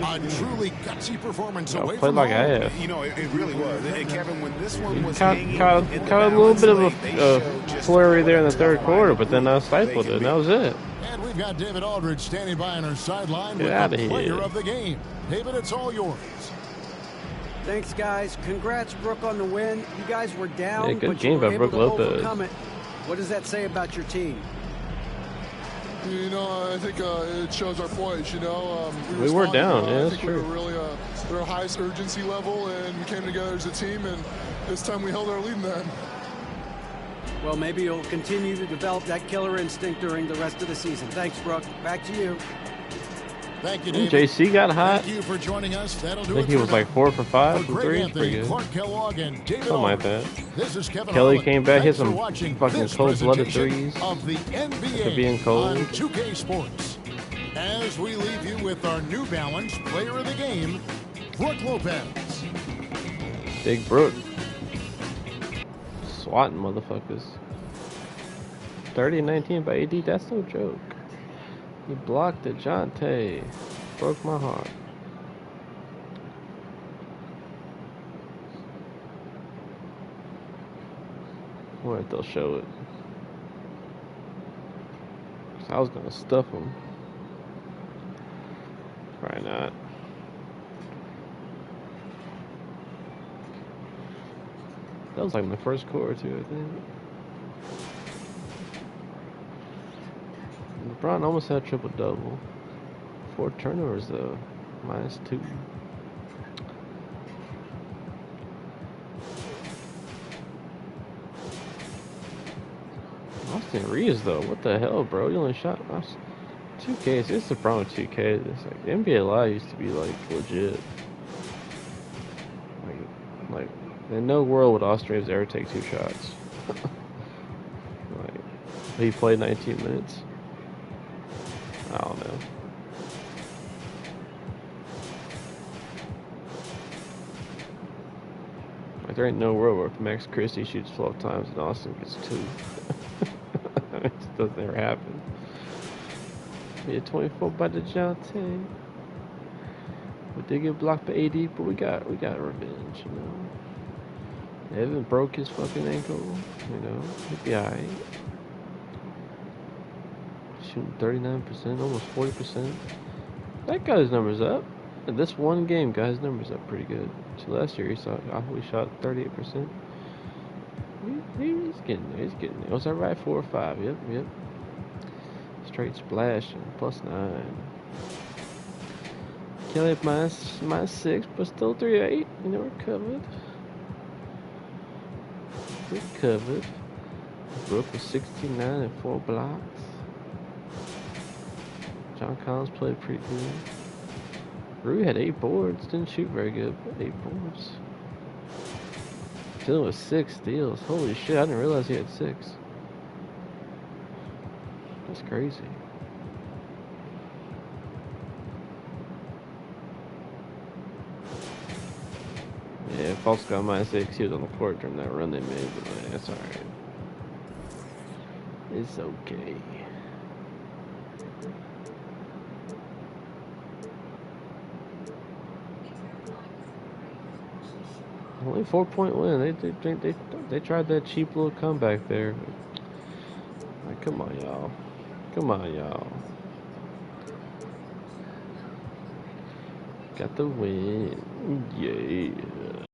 A truly gutsy performance away played from like home. ass. You know, it really was. And Kevin, when this one was Caught a little bit of a flurry there in the 3rd quarter, but then I stifled it, and that was it. And we've got David Aldridge standing by on our sideline with the player of the game. David, it's all yours. Thanks, guys. Congrats, Brook, on the win. You guys were down, Yeah, good but game you were by able Brook to Lopez. overcome it. What does that say about your team? You know, I think it shows our poise, you know. We were down, yeah, that's true. We were really at our highest urgency level, and we came together as a team, and this time we held our lead in that. Well, maybe you'll continue to develop that killer instinct during the rest of the season. Thanks, Brook. Back to you. Thank you, David. JC got hot. Thank you for joining us. That'll do I think it he for was now. like 4 for 5 For from 3. Greg Pretty Anthony, good. Clark Kellogg, and David Something like that. This is Kevin Kelly Holland. came back, hit Thanks for some watching fucking this cold-blooded presentation threes. of the NBA For being cold. on 2K Sports. As we leave you with our New Balance player of the game, Brook Lopez. Big Brook. Swatting motherfuckers. 30-19 by AD, that's no joke. He blocked DeJounte. Broke my heart. I wonder if they'll show it. I was gonna stuff him. Probably not. That was like my first quarter too, I think. LeBron almost had a triple-double. 4 turnovers though. -2. Austin Reeves though, what the hell, bro? You only shot 2K. This is the problem with 2K. It's like the NBA Live used to be like legit. Like in no world would Austin Reeves ever take 2 shots. Like he played 19 minutes. I don't know. Like there ain't no world where Max Christie shoots 12 times and Austin gets 2. It just doesn't ever happen. Yeah, 24 by DeJounte. We did get blocked by AD, but we got revenge, you know. Evan broke his fucking ankle, you know. He'd be alright. Shooting 39%, almost 40%. That got his numbers up. And this one game got his numbers up pretty good. So last year we shot 38%. He's getting there. He's getting there. Was that right? 4 or 5? Yep. Straight splashing. +9. Kelly at -6, but still 3-8. You know, we're covered. Brook was 69 and 4 blocks. John Collins played pretty good. Rui had 8 boards. Didn't shoot very good, but 8 boards. Dylan with 6 steals. Holy shit, I didn't realize he had 6. That's crazy. Yeah, False got -6. He was on the court during that run they made, but man, that's alright. It's okay. Only 4-point win. They tried that cheap little comeback there. Like, come on, y'all. Got the win. Yay.